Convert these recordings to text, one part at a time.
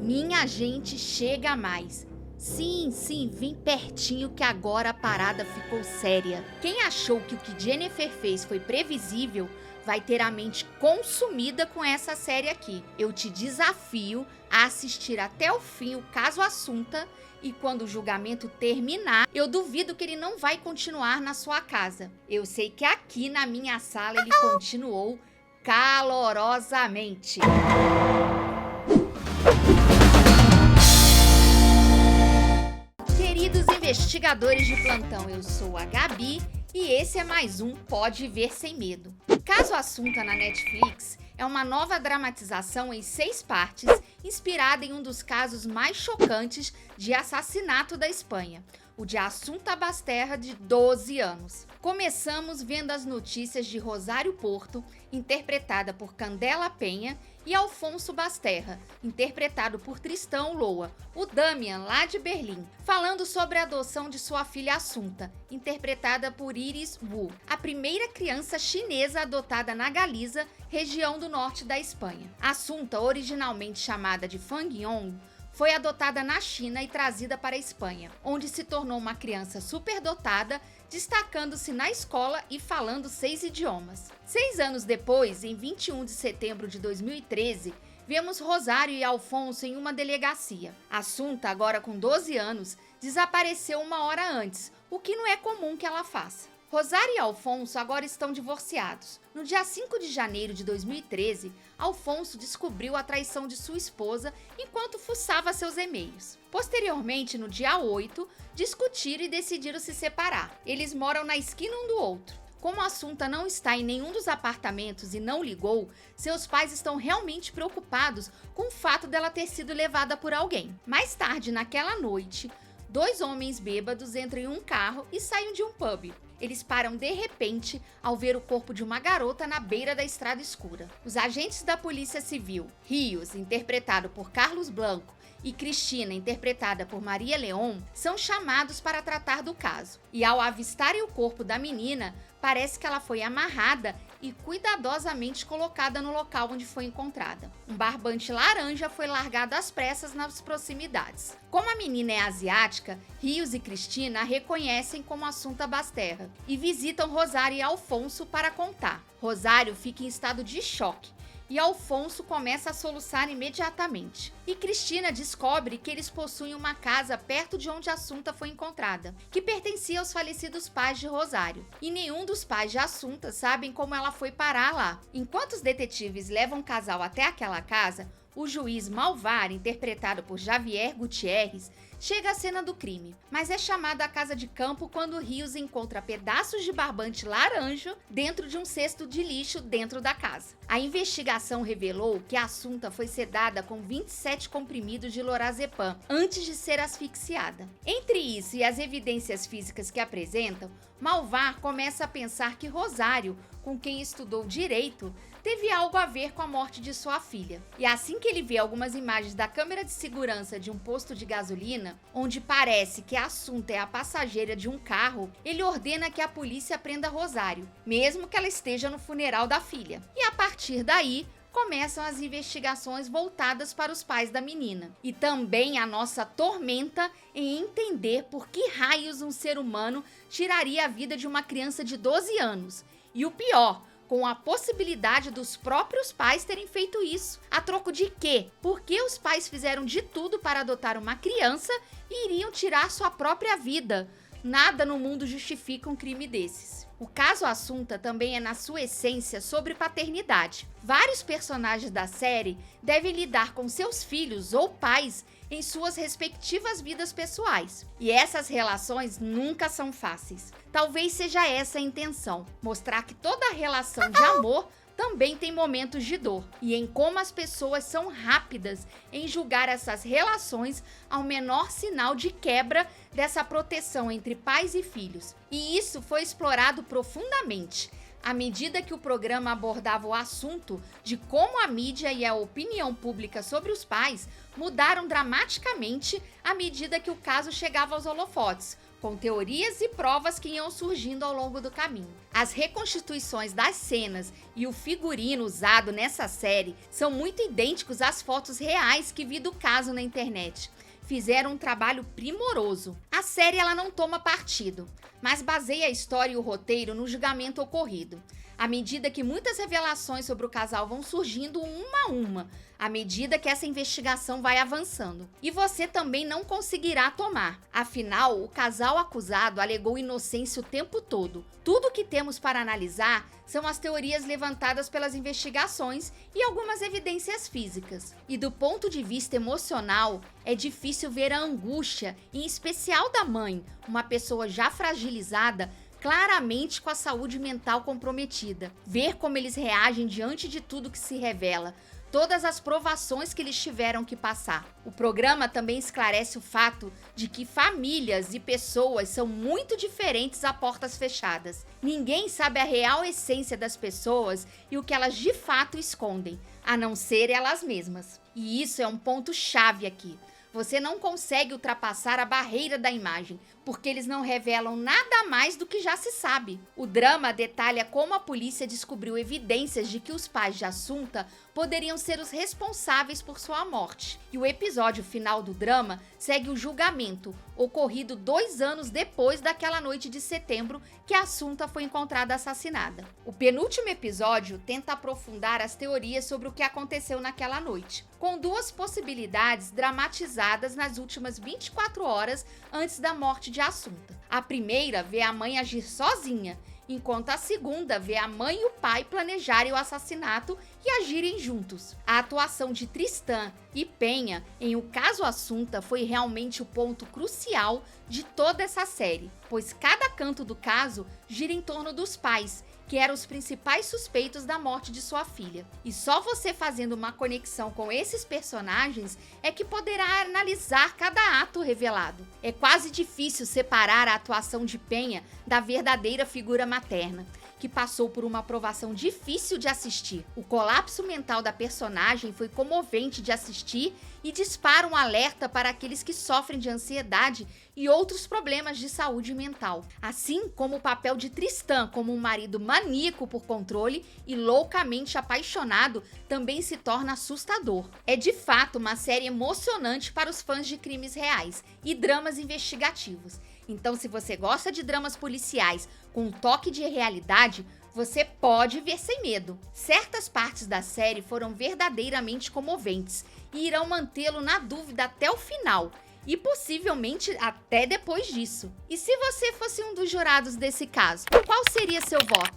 Minha gente, chega mais. Sim, vem pertinho que agora a parada ficou séria. Quem achou que o que Jennifer fez foi previsível, vai ter a mente consumida com essa série aqui. Eu te desafio a assistir até o fim o caso Assunta e quando o julgamento terminar, eu duvido que ele não vai continuar na sua casa. Eu sei que aqui na minha sala ele continuou calorosamente. Queridos investigadores de plantão, eu sou a Gabi e esse é mais um Pode Ver Sem Medo. Caso Assunta na Netflix é uma nova dramatização em 6 partes, inspirada em um dos casos mais chocantes de assassinato da Espanha, o de Assunta Basterra, de 12 anos. Começamos vendo as notícias de Rosário Porto, interpretada por Candela Penha, e Alfonso Basterra, interpretado por Tristão Loa, o Damian lá de Berlim, falando sobre a adoção de sua filha Assunta, interpretada por Iris Wu, a primeira criança chinesa adotada na Galiza, região do norte da Espanha. Assunta, originalmente chamada de Fang Yong, foi adotada na China e trazida para a Espanha, onde se tornou uma criança superdotada, destacando-se na escola e falando 6 idiomas. 6 anos depois, em 21 de setembro de 2013, vemos Rosário e Alfonso em uma delegacia. Assunta, agora com 12 anos, desapareceu uma hora antes, o que não é comum que ela faça. Rosário e Alfonso agora estão divorciados. No dia 5 de janeiro de 2013, Alfonso descobriu a traição de sua esposa enquanto fuçava seus e-mails. Posteriormente, no dia 8, discutiram e decidiram se separar. Eles moram na esquina um do outro. Como a Assunta não está em nenhum dos apartamentos e não ligou, seus pais estão realmente preocupados com o fato dela ter sido levada por alguém. Mais tarde, naquela noite, 2 homens bêbados entram em um carro e saem de um pub. Eles param de repente ao ver o corpo de uma garota na beira da estrada escura. Os agentes da Polícia Civil, Rios, interpretado por Carlos Blanco, e Cristina, interpretada por Maria León, são chamados para tratar do caso. E ao avistarem o corpo da menina, parece que ela foi amarrada e cuidadosamente colocada no local onde foi encontrada. Um barbante laranja foi largado às pressas nas proximidades. Como a menina é asiática, Rios e Cristina a reconhecem como Assunta Basterra e visitam Rosário e Alfonso para contar. Rosário fica em estado de choque e Alfonso começa a soluçar imediatamente. E Cristina descobre que eles possuem uma casa perto de onde Assunta foi encontrada, que pertencia aos falecidos pais de Rosário. E nenhum dos pais de Assunta sabem como ela foi parar lá. Enquanto os detetives levam o casal até aquela casa, o juiz Malvar, interpretado por Javier Gutierrez, chega à cena do crime, mas é chamado à casa de campo quando Rios encontra pedaços de barbante laranja dentro de um cesto de lixo dentro da casa. A investigação revelou que a Assunta foi sedada com 27 comprimidos de lorazepam antes de ser asfixiada. Entre isso e as evidências físicas que apresentam, Malvar começa a pensar que Rosário, com quem estudou direito, teve algo a ver com a morte de sua filha. E assim que ele vê algumas imagens da câmera de segurança de um posto de gasolina, onde parece que a Assunta é a passageira de um carro, ele ordena que a polícia prenda Rosário, mesmo que ela esteja no funeral da filha. E a partir daí, começam as investigações voltadas para os pais da menina. E também a nossa tormenta em entender por que raios um ser humano tiraria a vida de uma criança de 12 anos. E o pior, com a possibilidade dos próprios pais terem feito isso. A troco de quê? Porque os pais fizeram de tudo para adotar uma criança e iriam tirar sua própria vida. Nada no mundo justifica um crime desses. O caso Assunta também é, na sua essência, sobre paternidade. Vários personagens da série devem lidar com seus filhos ou pais em suas respectivas vidas pessoais. E essas relações nunca são fáceis. Talvez seja essa a intenção, mostrar que toda relação de amor também tem momentos de dor, e em como as pessoas são rápidas em julgar essas relações ao menor sinal de quebra dessa proteção entre pais e filhos. E isso foi explorado profundamente, à medida que o programa abordava o assunto de como a mídia e a opinião pública sobre os pais mudaram dramaticamente à medida que o caso chegava aos holofotes, com teorias e provas que iam surgindo ao longo do caminho. As reconstituições das cenas e o figurino usado nessa série são muito idênticos às fotos reais que vi do caso na internet. Fizeram um trabalho primoroso. A série ela não toma partido, mas baseia a história e o roteiro no julgamento ocorrido. À medida que muitas revelações sobre o casal vão surgindo uma a uma, à medida que essa investigação vai avançando. E você também não conseguirá tomar. Afinal, o casal acusado alegou inocência o tempo todo. Tudo que temos para analisar são as teorias levantadas pelas investigações e algumas evidências físicas. E do ponto de vista emocional, é difícil ver a angústia, em especial da mãe, uma pessoa já fragilizada, claramente com a saúde mental comprometida. Ver como eles reagem diante de tudo que se revela, todas as provações que eles tiveram que passar. O programa também esclarece o fato de que famílias e pessoas são muito diferentes a portas fechadas. Ninguém sabe a real essência das pessoas e o que elas de fato escondem, a não ser elas mesmas. E isso é um ponto-chave aqui. Você não consegue ultrapassar a barreira da imagem, porque eles não revelam nada mais do que já se sabe. O drama detalha como a polícia descobriu evidências de que os pais de Assunta poderiam ser os responsáveis por sua morte. E o episódio final do drama segue o julgamento, ocorrido 2 anos depois daquela noite de setembro que Assunta foi encontrada assassinada. O penúltimo episódio tenta aprofundar as teorias sobre o que aconteceu naquela noite, com 2 possibilidades dramatizadas nas últimas 24 horas antes da morte de Assunta. A primeira vê a mãe agir sozinha, enquanto a segunda vê a mãe e o pai planejarem o assassinato e agirem juntos. A atuação de Tristan e Penha em O Caso Assunta foi realmente o ponto crucial de toda essa série, pois cada canto do caso gira em torno dos pais, que eram os principais suspeitos da morte de sua filha. E só você fazendo uma conexão com esses personagens é que poderá analisar cada ato revelado. É quase difícil separar a atuação de Penha da verdadeira figura materna, que passou por uma provação difícil de assistir. O colapso mental da personagem foi comovente de assistir e dispara um alerta para aqueles que sofrem de ansiedade e outros problemas de saúde mental. Assim como o papel de Tristan como um marido maníaco por controle e loucamente apaixonado também se torna assustador. É de fato uma série emocionante para os fãs de crimes reais e dramas investigativos. Então, se você gosta de dramas policiais com um toque de realidade, você pode ver sem medo. Certas partes da série foram verdadeiramente comoventes e irão mantê-lo na dúvida até o final, e possivelmente até depois disso. E se você fosse um dos jurados desse caso, qual seria seu voto?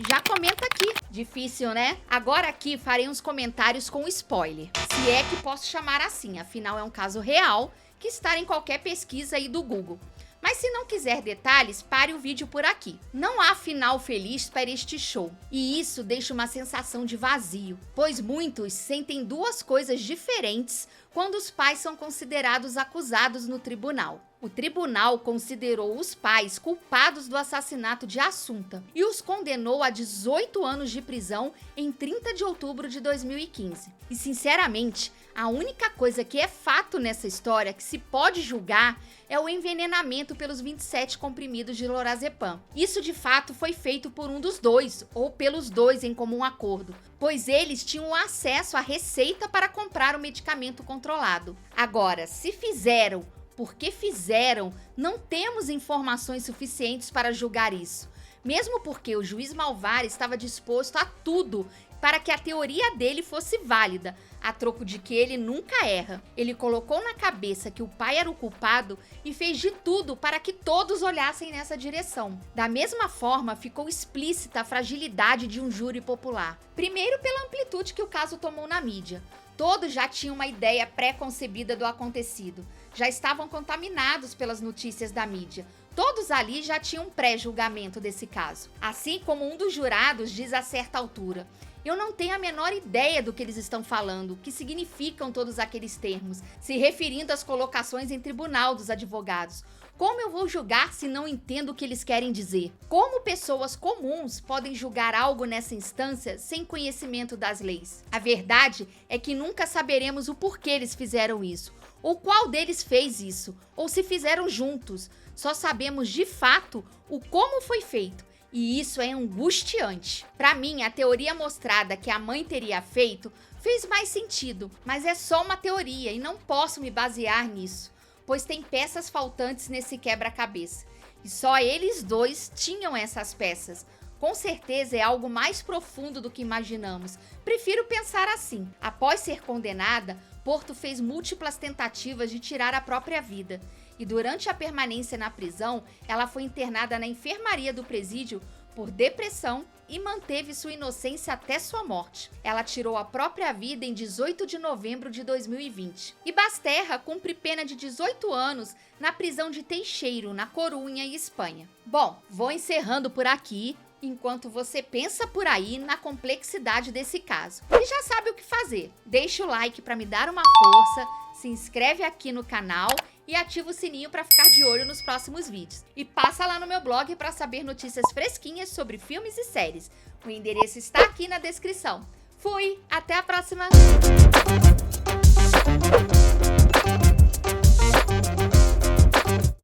Já comenta aqui. Difícil, né? Agora aqui farei uns comentários com spoiler, se é que posso chamar assim, afinal é um caso real que está em qualquer pesquisa aí do Google. Mas se não quiser detalhes, pare o vídeo por aqui. Não há final feliz para este show, e isso deixa uma sensação de vazio, pois muitos sentem 2 coisas diferentes quando os pais são considerados acusados no tribunal. O tribunal considerou os pais culpados do assassinato de Assunta e os condenou a 18 anos de prisão em 30 de outubro de 2015. E sinceramente, a única coisa que é fato nessa história que se pode julgar é o envenenamento pelos 27 comprimidos de lorazepam. Isso de fato foi feito por um dos dois, ou pelos dois em comum acordo, pois eles tinham acesso à receita para comprar o medicamento controlado. Agora, se fizeram, porque fizeram, não temos informações suficientes para julgar isso. Mesmo porque o juiz Malvar estava disposto a tudo para que a teoria dele fosse válida, a troco de que ele nunca erra. Ele colocou na cabeça que o pai era o culpado e fez de tudo para que todos olhassem nessa direção. Da mesma forma, ficou explícita a fragilidade de um júri popular. Primeiro, pela amplitude que o caso tomou na mídia. Todos já tinham uma ideia pré-concebida do acontecido, já estavam contaminados pelas notícias da mídia. Todos ali já tinham um pré-julgamento desse caso. Assim como um dos jurados diz a certa altura: Eu não tenho a menor ideia do que eles estão falando, o que significam todos aqueles termos, se referindo às colocações em tribunal dos advogados. Como eu vou julgar se não entendo o que eles querem dizer? Como pessoas comuns podem julgar algo nessa instância sem conhecimento das leis? A verdade é que nunca saberemos o porquê eles fizeram isso, ou qual deles fez isso, ou se fizeram juntos. Só sabemos de fato o como foi feito. E isso é angustiante. Para mim, a teoria mostrada que a mãe teria feito fez mais sentido, mas é só uma teoria e não posso me basear nisso, pois tem peças faltantes nesse quebra-cabeça. E só eles dois tinham essas peças. Com certeza é algo mais profundo do que imaginamos. Prefiro pensar assim. Após ser condenada, Porto fez múltiplas tentativas de tirar a própria vida. E durante a permanência na prisão, ela foi internada na enfermaria do presídio por depressão e manteve sua inocência até sua morte. Ela tirou a própria vida em 18 de novembro de 2020. E Basterra cumpre pena de 18 anos na prisão de Teixeiro, na Corunha, Espanha. Bom, vou encerrando por aqui, enquanto você pensa por aí na complexidade desse caso. E já sabe o que fazer. Deixa o like para me dar uma força, se inscreve aqui no canal e ativa o sininho para ficar de olho nos próximos vídeos. E passa lá no meu blog para saber notícias fresquinhas sobre filmes e séries. O endereço está aqui na descrição. Fui, até a próxima!